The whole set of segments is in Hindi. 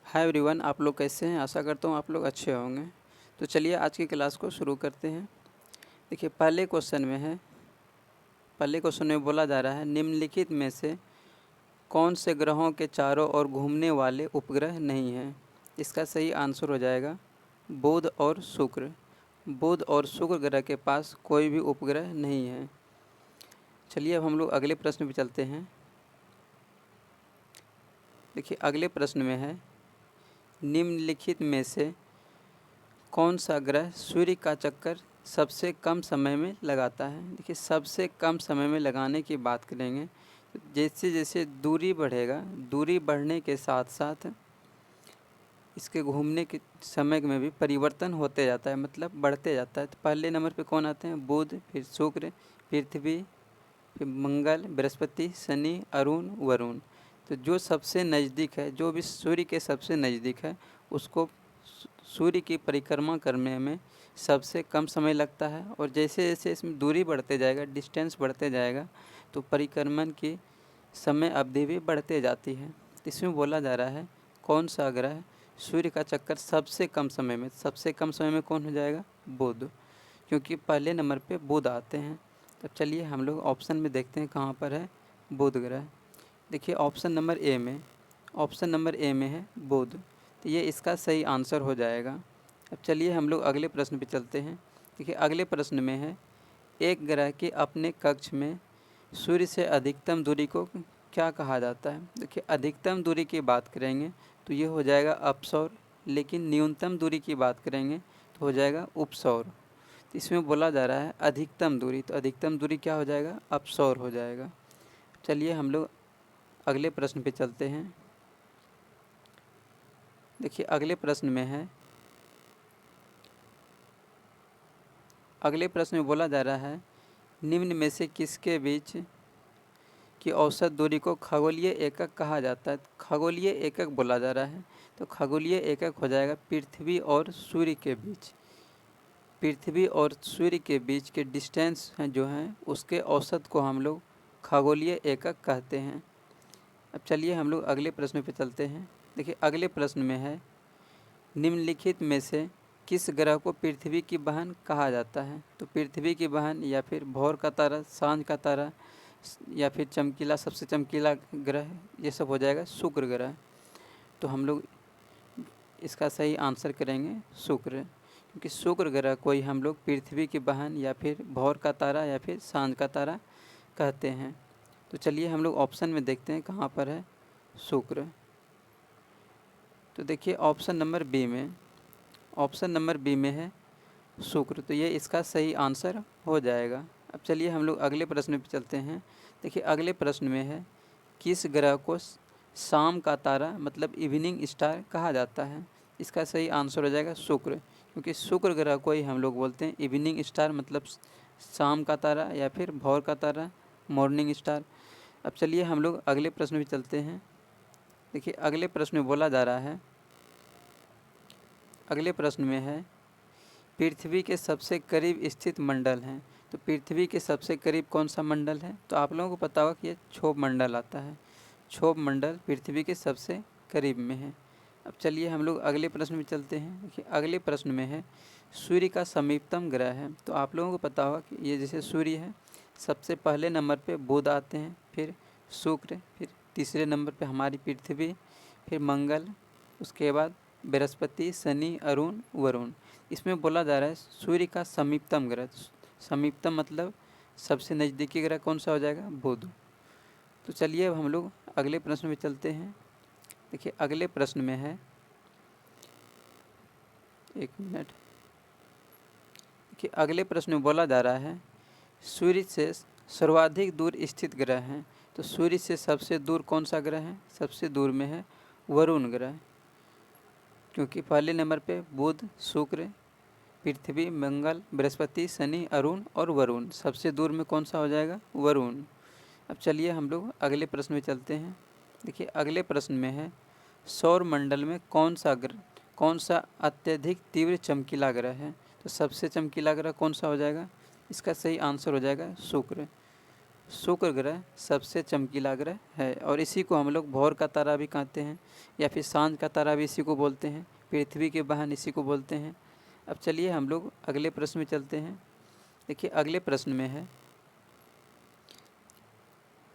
हाय एवरीवन, आप लोग कैसे हैं। आशा करता हूँ आप लोग अच्छे होंगे। तो चलिए आज की क्लास को शुरू करते हैं। देखिए पहले क्वेश्चन में बोला जा रहा है निम्नलिखित में से कौन से ग्रहों के चारों ओर घूमने वाले उपग्रह नहीं हैं। इसका सही आंसर हो जाएगा बुध और शुक्र। बुध और शुक्र ग्रह के पास कोई भी उपग्रह नहीं है। चलिए अब हम लोग अगले प्रश्न पे चलते हैं। देखिए अगले प्रश्न में है निम्नलिखित में से कौन सा ग्रह सूर्य का चक्कर सबसे कम समय में लगाता है। देखिए सबसे कम समय में लगाने की बात करेंगे तो जैसे जैसे दूरी बढ़ेगा, दूरी बढ़ने के साथ साथ इसके घूमने के समय में भी परिवर्तन होते जाता है, मतलब बढ़ते जाता है। तो पहले नंबर पे कौन आते हैं, बुध, फिर शुक्र, पृथ्वी, फिर मंगल, बृहस्पति, शनि, अरुण, वरुण। तो जो सबसे नज़दीक है, जो भी सूर्य के सबसे नज़दीक है, उसको सूर्य की परिक्रमा करने में सबसे कम समय लगता है। और जैसे जैसे इसमें दूरी बढ़ते जाएगा, डिस्टेंस बढ़ते जाएगा, तो परिक्रमण की समय अवधि भी बढ़ते जाती है। तो इसमें बोला जा रहा है कौन सा ग्रह सूर्य का चक्कर सबसे कम समय में कौन हो जाएगा, बुध, क्योंकि पहले नंबर पे बुध आते हैं। तब चलिए हम लोग ऑप्शन में देखते हैं कहाँ पर है बुध ग्रह। देखिए ऑप्शन नंबर ए में है बुध, तो ये इसका सही आंसर हो जाएगा। अब चलिए हम लोग अगले प्रश्न पे चलते हैं। देखिए अगले प्रश्न में है एक ग्रह के अपने कक्ष में सूर्य से अधिकतम दूरी को क्या कहा जाता है। देखिए अधिकतम दूरी की बात करेंगे तो ये हो जाएगा अपसौर, लेकिन न्यूनतम दूरी की बात करेंगे तो हो जाएगा उपसौर। तो इसमें बोला जा रहा है अधिकतम दूरी, तो अधिकतम दूरी क्या हो जाएगा, अपसौर हो जाएगा। चलिए हम लोग अगले प्रश्न पे चलते हैं। देखिए अगले प्रश्न में बोला जा रहा है निम्न में से किसके बीच की औसत दूरी को खगोलीय एकक कहा जाता है। खगोलीय एकक बोला जा रहा है, तो खगोलीय एकक हो जाएगा पृथ्वी और सूर्य के बीच। पृथ्वी और सूर्य के बीच के डिस्टेंस हैं जो हैं, उसके औसत को हम लोग खगोलीय एकक कहते हैं। अब चलिए हम लोग अगले प्रश्न पे चलते हैं। देखिए अगले प्रश्न में है निम्नलिखित में से किस ग्रह को पृथ्वी की बहन कहा जाता है। तो पृथ्वी की बहन या फिर भोर का तारा, सांझ का तारा, या फिर चमकीला, सबसे चमकीला ग्रह, ये सब हो जाएगा शुक्र ग्रह। तो हम लोग इसका सही आंसर करेंगे शुक्र, क्योंकि शुक्र ग्रह को ही हम लोग पृथ्वी की बहन या फिर भोर का तारा या फिर सांझ का तारा कहते हैं। तो चलिए हम लोग ऑप्शन में देखते हैं कहाँ पर है शुक्र। तो देखिए ऑप्शन नंबर बी में है शुक्र, तो ये इसका सही आंसर हो जाएगा। अब चलिए हम लोग अगले प्रश्न पे चलते हैं। देखिए अगले प्रश्न में है किस ग्रह को शाम का तारा मतलब इवनिंग स्टार कहा जाता है। इसका सही आंसर हो जाएगा शुक्र, क्योंकि शुक्र ग्रह को ही हम लोग बोलते हैं इवनिंग स्टार, मतलब शाम का तारा या फिर भोर का तारा, मॉर्निंग स्टार। अब चलिए हम लोग अगले प्रश्न पे चलते हैं। देखिए अगले प्रश्न में बोला जा रहा है, अगले प्रश्न में है पृथ्वी के सबसे करीब स्थित मंडल हैं। तो पृथ्वी के सबसे करीब कौन सा मंडल है, तो आप लोगों को पता होगा कि ये क्षोभ मंडल आता है। क्षोभ मंडल पृथ्वी के सबसे करीब में है। अब चलिए हम लोग अगले प्रश्न में चलते हैं। देखिए अगले प्रश्न में है सूर्य का समीपतम ग्रह है। तो आप लोगों को पता होगा कि ये जैसे सूर्य है, सबसे पहले नंबर पे बुध आते हैं, फिर शुक्र, फिर तीसरे नंबर पे हमारी पृथ्वी, फिर मंगल, उसके बाद बृहस्पति, शनि, अरुण, वरुण। इसमें बोला जा रहा है सूर्य का समीपतम ग्रह, समीपतम मतलब सबसे नज़दीकी ग्रह कौन सा हो जाएगा, बुध। तो चलिए अब हम लोग अगले प्रश्न में चलते हैं। देखिए अगले प्रश्न में है, एक मिनट। देखिए अगले प्रश्न में बोला जा रहा है सूर्य से सर्वाधिक दूर स्थित ग्रह हैं। तो सूर्य से सबसे दूर कौन सा ग्रह है, सबसे दूर में है वरुण ग्रह, क्योंकि पहले नंबर पे बुध, शुक्र, पृथ्वी, मंगल, बृहस्पति, शनि, अरुण और वरुण। सबसे दूर में कौन सा हो जाएगा, वरुण। अब चलिए हम लोग अगले प्रश्न में चलते हैं। देखिए अगले प्रश्न में है सौर मंडल में कौन सा अत्यधिक तीव्र चमकीला ग्रह है। तो सबसे चमकीला ग्रह कौन सा हो जाएगा, इसका सही आंसर हो जाएगा शुक्र। शुक्र ग्रह सबसे चमकीला ग्रह है और इसी को हम लोग भोर का तारा भी कहते हैं या फिर सांझ का तारा भी इसी को बोलते हैं। पृथ्वी के बहन इसी को बोलते हैं। अब चलिए हम लोग अगले प्रश्न में चलते हैं। देखिए अगले प्रश्न में है,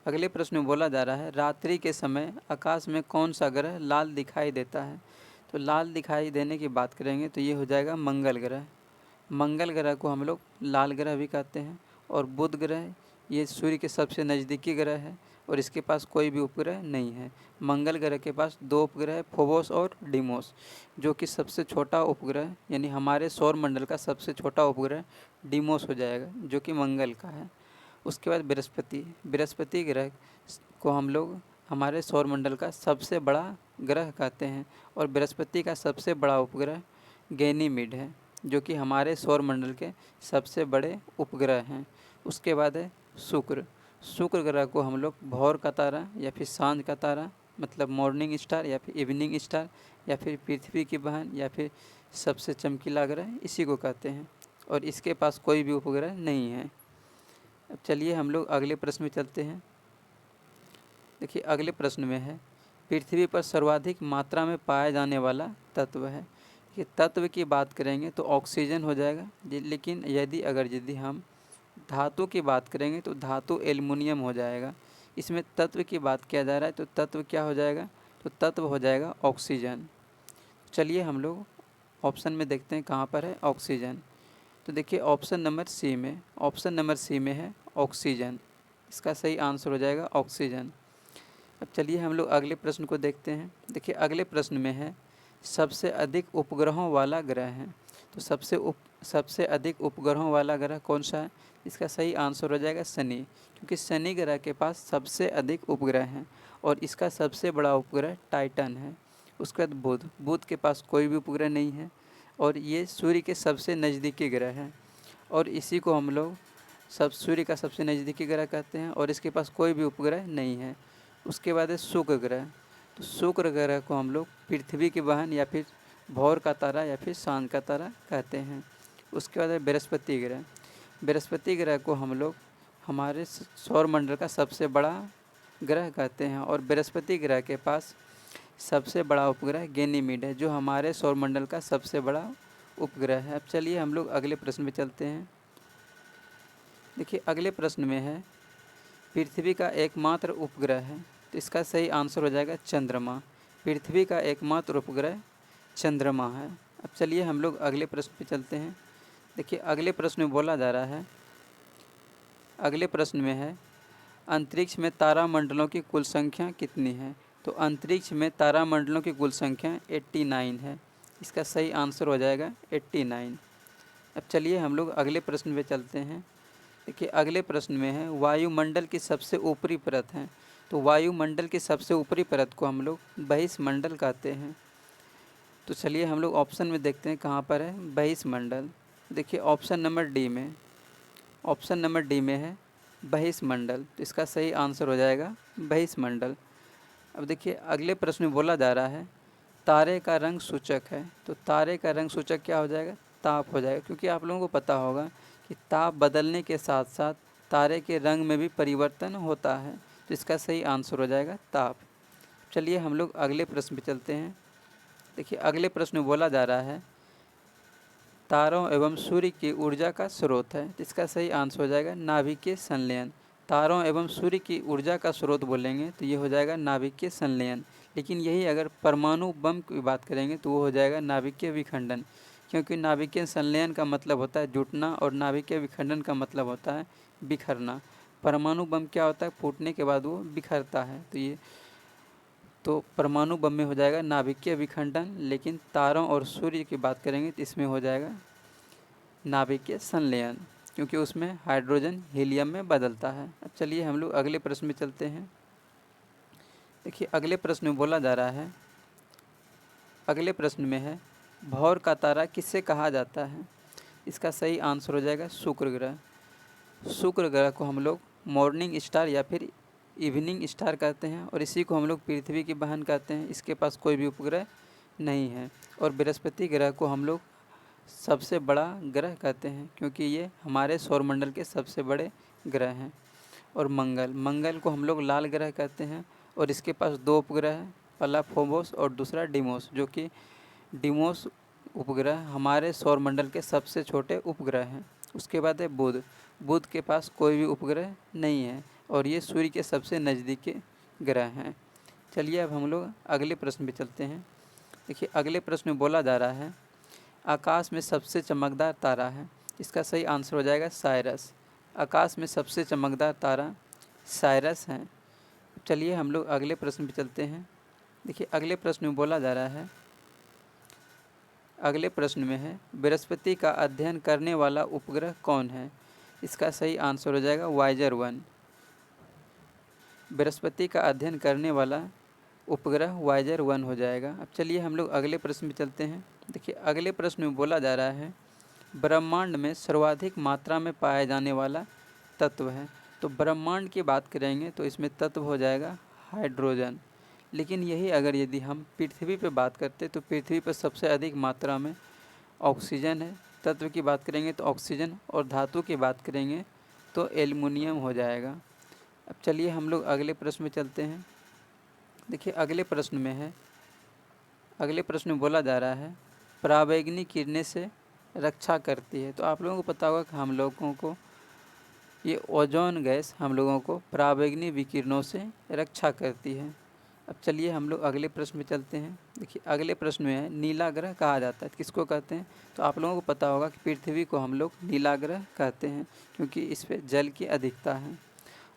अगले प्रश्न में बोला जा रहा है रात्रि के समय आकाश में कौन सा ग्रह लाल दिखाई देता है। तो लाल दिखाई देने की बात करेंगे तो ये हो जाएगा मंगल ग्रह। मंगल ग्रह को हम लोग लाल ग्रह भी कहते हैं। और बुध ग्रह ये सूर्य के सबसे नज़दीकी ग्रह है और इसके पास कोई भी उपग्रह नहीं है। मंगल ग्रह के पास 2 उपग्रह है, फोबोस और डीमोस, जो कि सबसे छोटा उपग्रह यानी हमारे सौर मंडल का सबसे छोटा उपग्रह डीमोस हो जाएगा, जो कि मंगल का है। उसके बाद बृहस्पति, बृहस्पति ग्रह को हम लोग हमारे सौर मंडल का सबसे बड़ा ग्रह कहते हैं और बृहस्पति का सबसे बड़ा उपग्रह गैनीमीड है, जो कि हमारे सौर मंडल के सबसे बड़े उपग्रह हैं। उसके बाद है शुक्र। शुक्र ग्रह को हम लोग भोर का तारा या फिर सांझ का तारा मतलब मॉर्निंग स्टार या फिर इवनिंग स्टार या फिर पृथ्वी की बहन या फिर सबसे चमकीला ग्रह इसी को कहते हैं और इसके पास कोई भी उपग्रह नहीं है। अब चलिए हम लोग अगले प्रश्न में चलते हैं। देखिए अगले प्रश्न में है पृथ्वी पर सर्वाधिक मात्रा में पाया जाने वाला तत्व है। ये तत्व की बात करेंगे तो ऑक्सीजन हो जाएगा, लेकिन यदि हम धातु की बात करेंगे तो धातु एल्युमिनियम हो जाएगा। इसमें तत्व की बात किया जा रहा है तो तत्व क्या हो जाएगा, तो तत्व हो जाएगा ऑक्सीजन। चलिए हम लोग ऑप्शन में देखते हैं कहाँ पर है ऑक्सीजन। तो देखिए ऑप्शन नंबर सी में है ऑक्सीजन। इसका सही आंसर हो जाएगा ऑक्सीजन। अब चलिए हम लोग अगले प्रश्न को देखते हैं। देखिए अगले प्रश्न में है सबसे अधिक उपग्रहों वाला ग्रह है। तो सबसे अधिक उपग्रहों वाला ग्रह कौन सा है, इसका सही आंसर हो जाएगा शनि, क्योंकि शनि ग्रह के पास सबसे अधिक उपग्रह हैं और इसका सबसे बड़ा उपग्रह टाइटन है। उसके बाद बुध के पास कोई भी उपग्रह नहीं है और ये सूर्य के सबसे नज़दीकी ग्रह है और इसी को हम लोग सूर्य का सबसे नज़दीकी ग्रह कहते हैं और इसके पास कोई भी उपग्रह नहीं है। उसके बाद है शुक्र ग्रह। तो शुक्र ग्रह को हम लोग पृथ्वी की बहन या फिर भोर का तारा या फिर सांझ का तारा कहते हैं। उसके बाद है बृहस्पति ग्रह। बृहस्पति ग्रह को हम लोग हमारे सौर मंडल का सबसे बड़ा ग्रह कहते हैं और बृहस्पति ग्रह के पास सबसे बड़ा उपग्रह गैनीमीड है, जो हमारे सौर मंडल का सबसे बड़ा उपग्रह है। अब चलिए हम लोग अगले प्रश्न में चलते हैं। देखिए अगले प्रश्न में है पृथ्वी का एकमात्र उपग्रह है। तो इसका सही आंसर हो जाएगा चंद्रमा। पृथ्वी का एकमात्र उपग्रह चंद्रमा है। अब चलिए हम लोग अगले प्रश्न पे चलते हैं। देखिए अगले प्रश्न में बोला जा रहा है, अगले प्रश्न में है अंतरिक्ष में तारामंडलों की कुल संख्या कितनी है। तो अंतरिक्ष में तारामंडलों की कुल संख्या 89 है। इसका सही आंसर हो जाएगा 89। अब चलिए हम लोग अगले प्रश्न पे चलते हैं। देखिए अगले प्रश्न में है वायुमंडल की सबसे ऊपरी परत है। तो वायुमंडल की सबसे ऊपरी परत को हम लोग बहिष्मंडल कहते हैं। तो चलिए हम लोग ऑप्शन में देखते हैं कहाँ पर है बहिष्मंडल। देखिए ऑप्शन नंबर डी में है बहिष्मंडल। तो इसका सही आंसर हो जाएगा बहिष्मंडल। अब देखिए अगले प्रश्न में बोला जा रहा है तारे का रंग सूचक है। तो तारे का रंग सूचक क्या हो जाएगा, ताप हो जाएगा, क्योंकि आप लोगों को पता होगा कि ताप बदलने के साथ साथ तारे के रंग में भी परिवर्तन होता है। तो इसका सही आंसर हो जाएगा ताप। चलिए हम लोग अगले प्रश्न पे चलते हैं। देखिए अगले प्रश्न में बोला जा रहा है तारों एवं सूर्य की ऊर्जा का स्रोत है। तो इसका सही आंसर हो जाएगा नाभिकीय संलयन। तारों एवं सूर्य की ऊर्जा का स्रोत बोलेंगे तो ये हो जाएगा नाभिकीय संलयन। लेकिन यही अगर परमाणु बम की बात करेंगे तो वो हो जाएगा नाभिकीय विखंडन, क्योंकि नाभिकीय संलयन का मतलब होता है जुटना और नाभिकीय विखंडन का मतलब होता है बिखरना। परमाणु बम क्या होता है, फूटने के बाद वो बिखरता है। तो परमाणु बम में हो जाएगा नाभिकीय विखंडन, लेकिन तारों और सूर्य की बात करेंगे तो इसमें हो जाएगा नाभिकीय संलयन, क्योंकि उसमें हाइड्रोजन हीलियम में बदलता है। अब चलिए हम लोग अगले प्रश्न में चलते हैं। देखिए अगले प्रश्न में बोला जा रहा है, अगले प्रश्न में है भौर का तारा किससे कहा जाता है। इसका सही आंसर हो जाएगा शुक्र ग्रह। शुक्र ग्रह को हम लोग मॉर्निंग स्टार या फिर इवनिंग स्टार कहते हैं और इसी को हम लोग पृथ्वी की बहन कहते हैं। इसके पास कोई भी उपग्रह नहीं है। और बृहस्पति ग्रह को हम लोग सबसे बड़ा ग्रह कहते हैं, क्योंकि ये हमारे सौरमंडल के सबसे बड़े ग्रह हैं। और मंगल। मंगल को हम लोग लाल ग्रह कहते हैं और इसके पास 2 उपग्रह हैं, पहला फोबोस और दूसरा डिमोस, जो कि डिमोस उपग्रह हमारे सौरमंडल के सबसे छोटे उपग्रह हैं। उसके बाद है बुध। बुध के पास कोई भी उपग्रह नहीं है और ये सूर्य के सबसे नज़दीकी ग्रह हैं। चलिए अब हम लोग अगले प्रश्न पे चलते हैं। देखिए अगले प्रश्न में बोला जा रहा है आकाश में सबसे चमकदार तारा है। इसका सही आंसर हो जाएगा साइरस। आकाश में सबसे चमकदार तारा साइरस है। चलिए हम लोग अगले प्रश्न पे चलते हैं। देखिए अगले प्रश्न में बोला जा रहा है, अगले प्रश्न में है बृहस्पति का अध्ययन करने वाला उपग्रह कौन है। इसका सही आंसर हो जाएगा वाइजर 1। बृहस्पति का अध्ययन करने वाला उपग्रह वाइजर 1 हो जाएगा। अब चलिए हम लोग अगले प्रश्न में चलते हैं। देखिए अगले प्रश्न में बोला जा रहा है ब्रह्मांड में सर्वाधिक मात्रा में पाया जाने वाला तत्व है। तो ब्रह्मांड की बात करेंगे तो इसमें तत्व हो जाएगा हाइड्रोजन। लेकिन यही अगर यदि हम पृथ्वी पर बात करते तो पृथ्वी पर सबसे अधिक मात्रा में ऑक्सीजन है। तत्व की बात करेंगे तो ऑक्सीजन और धातु की बात करेंगे तो एल्युमिनियम हो जाएगा। अब चलिए हम लोग अगले प्रश्न में चलते हैं। देखिए अगले प्रश्न में है, अगले प्रश्न में बोला जा रहा है पराबैंगनी किरणें से रक्षा करती है। तो आप लोगों को पता होगा कि हम लोगों को ये ओजोन गैस हम लोगों को पराबैंगनी विकिरणों से रक्षा करती है। अब चलिए हम लोग अगले प्रश्न में चलते हैं। देखिए अगले प्रश्न में है नीला ग्रह कहा जाता है, किसको कहते हैं। तो आप लोगों को पता होगा कि पृथ्वी को हम लोग नीला ग्रह कहते हैं क्योंकि इस पर जल की अधिकता है।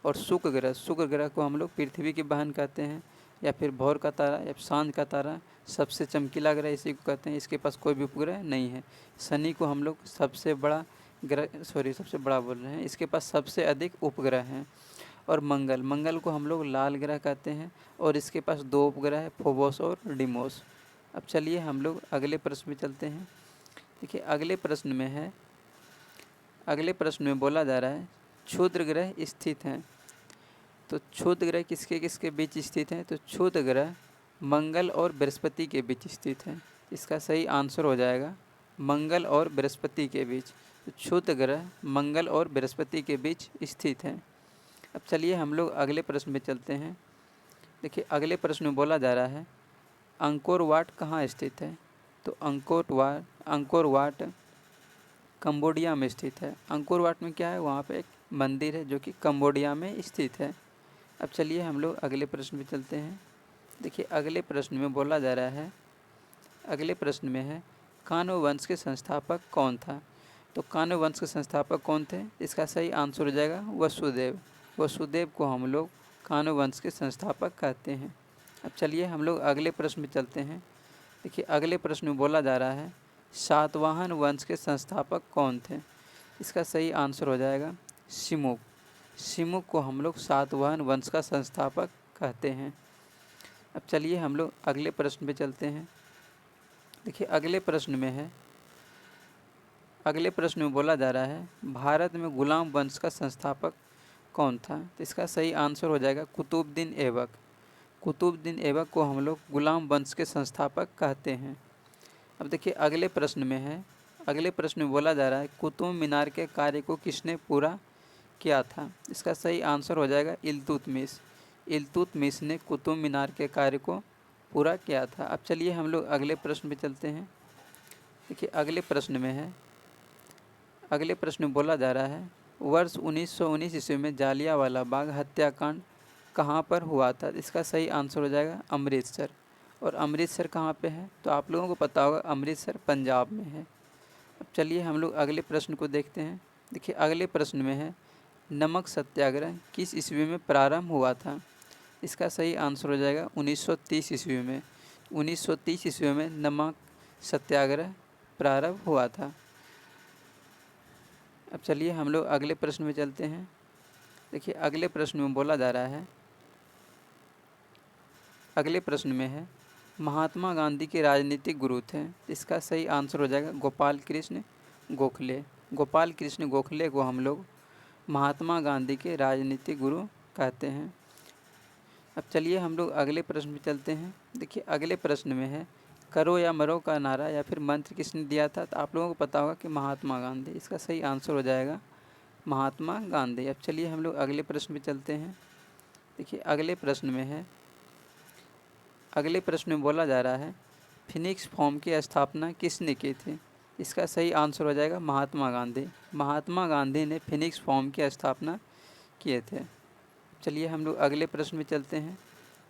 और शुक्र ग्रह को हम लोग पृथ्वी की बहन कहते हैं या फिर भोर का तारा या सांझ का तारा, सबसे चमकीला ग्रह इसी को कहते हैं। इसके पास कोई भी उपग्रह नहीं है। शनि को हम लोग सबसे बड़ा ग्रह सबसे बड़ा बोल रहे हैं, इसके पास सबसे अधिक उपग्रह हैं। और मंगल को हम लोग लाल ग्रह कहते हैं और इसके पास 2 उपग्रह है, फोबोस और डिमोस। अब चलिए हम लोग अगले प्रश्न में चलते हैं। देखिए अगले प्रश्न में है, अगले प्रश्न में बोला जा रहा है क्षुद्र ग्रह स्थित हैं। तो क्षुद्र ग्रह किसके किसके बीच स्थित हैं। तो क्षुद्र ग्रह मंगल और बृहस्पति के बीच स्थित हैं। इसका सही आंसर हो जाएगा मंगल और बृहस्पति के बीच। तो क्षुद्र ग्रह मंगल और बृहस्पति के बीच स्थित हैं। अब चलिए हम लोग अगले प्रश्न में चलते हैं। देखिए अगले प्रश्न में बोला जा रहा है अंकोर वाट कहाँ स्थित है। तो अंकोर वाट कंबोडिया में स्थित है। अंकोर वाट में क्या है, वहाँ पे एक मंदिर है जो कि कंबोडिया में स्थित है। अब चलिए हम लोग अगले प्रश्न में चलते हैं। देखिए अगले प्रश्न में बोला जा रहा है, अगले प्रश्न में है कान्व वंश के संस्थापक कौन था। तो कान्व वंश के संस्थापक कौन थे। इसका सही आंसर हो जाएगा वसुदेव। वसुदेव को हम लोग कान्व वंश के संस्थापक कहते हैं। अब चलिए हम लोग अगले प्रश्न में चलते हैं। देखिए अगले प्रश्न में बोला जा रहा है सातवाहन वंश के संस्थापक कौन थे। इसका सही आंसर हो जाएगा शिमुक। शिमुक को हम लोग सातवाहन वंश का संस्थापक कहते हैं। अब चलिए हम लोग अगले प्रश्न पे चलते हैं। देखिए अगले प्रश्न में है, अगले प्रश्न में बोला जा रहा है भारत में गुलाम वंश का संस्थापक कौन था। तो इसका सही आंसर हो जाएगा कुतुबुद्दीन ऐबक। कुतुबुद्दीन ऐबक को हम लोग गुलाम वंश के संस्थापक कहते हैं। अब देखिए अगले प्रश्न में है, अगले प्रश्न में बोला जा रहा है कुतुब मीनार के कार्य को किसने पूरा किया था। इसका सही आंसर हो जाएगा इल्तुतमिश। इल्तुतमिश ने कुतुब मीनार के कार्य को पूरा किया था। अब चलिए हम लोग अगले प्रश्न पे चलते हैं। देखिए अगले प्रश्न में है, अगले प्रश्न में बोला जा रहा है वर्ष 1919 ईस्वी में जालियांवाला बाग हत्याकांड कहाँ पर हुआ था। इसका सही आंसर हो जाएगा अमृतसर। और अमृतसर कहाँ पे है, तो आप लोगों को पता होगा अमृतसर पंजाब में है। अब चलिए हम लोग अगले प्रश्न को देखते हैं। देखिए अगले प्रश्न में है नमक सत्याग्रह किस ईस्वी में प्रारंभ हुआ था। इसका सही आंसर हो जाएगा 1930 ईस्वी में। 1930 ईस्वी में नमक सत्याग्रह प्रारंभ हुआ था। अब चलिए हम लोग अगले प्रश्न में चलते हैं। देखिए अगले प्रश्न में बोला जा रहा है, अगले प्रश्न में है महात्मा गांधी के राजनीतिक गुरु थे। इसका सही आंसर हो जाएगा गोपाल कृष्ण गोखले। गोपाल कृष्ण गोखले को हम लोग महात्मा गांधी के राजनीतिक गुरु कहते हैं। अब चलिए हम लोग अगले प्रश्न में चलते हैं। देखिए अगले प्रश्न में है करो या मरो का नारा या फिर मंत्र किसने दिया था। तो आप लोगों को पता होगा कि महात्मा गांधी। इसका सही आंसर हो जाएगा महात्मा गांधी। अब चलिए हम लोग अगले प्रश्न पे चलते हैं। देखिए अगले प्रश्न में बोला जा रहा है फिनिक्स फॉर्म की स्थापना किसने की थी। इसका सही आंसर हो जाएगा महात्मा गांधी। महात्मा गांधी ने फिनिक्स फॉर्म की स्थापना किए थे। चलिए हम लोग अगले प्रश्न में चलते हैं।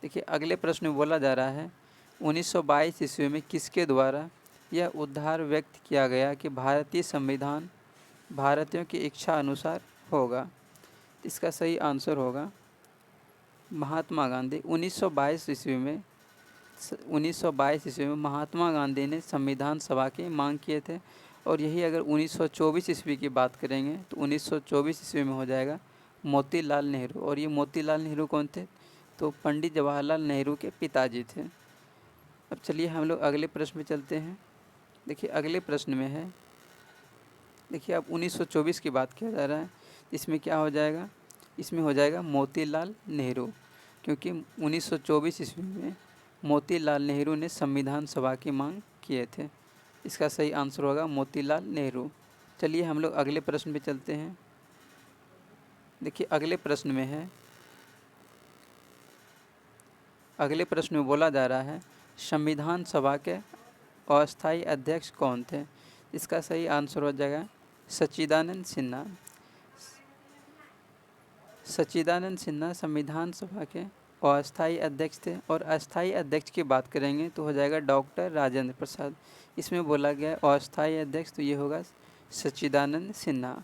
देखिए अगले प्रश्न में बोला जा रहा है 1922 ईस्वी में किसके द्वारा यह उद्धार व्यक्त किया गया कि भारतीय संविधान भारतीयों की इच्छा अनुसार होगा। इसका सही आंसर होगा महात्मा गांधी। 1922 ईस्वी में महात्मा गांधी ने संविधान सभा की मांग किए थे। और यही अगर 1924 ईस्वी की बात करेंगे तो 1924 ईस्वी में हो जाएगा मोतीलाल नेहरू। और ये मोतीलाल नेहरू कौन थे? तो पंडित जवाहरलाल नेहरू के पिताजी थे। अब चलिए हम लोग अगले प्रश्न में चलते हैं। देखिए अगले प्रश्न में है, देखिए अब 1924 की बात किया जा रहा है। इसमें क्या हो जाएगा? इसमें हो जाएगा मोतीलाल नेहरू, क्योंकि 1924 ईस्वी में मोतीलाल नेहरू ने संविधान सभा की मांग किए थे। इसका सही आंसर होगा मोतीलाल नेहरू। चलिए हम लोग अगले प्रश्न पे चलते हैं। देखिए अगले प्रश्न में बोला जा रहा है संविधान सभा के अस्थायी अध्यक्ष कौन थे। इसका सही आंसर हो जाएगा सच्चिदानंद सिन्हा। सच्चिदानंद सिन्हा संविधान सभा के अस्थायी अध्यक्ष थे। और अस्थायी अध्यक्ष की बात करेंगे तो हो जाएगा डॉक्टर राजेंद्र प्रसाद। इसमें बोला गया अस्थायी अध्यक्ष, तो ये होगा सच्चिदानंद सिन्हा।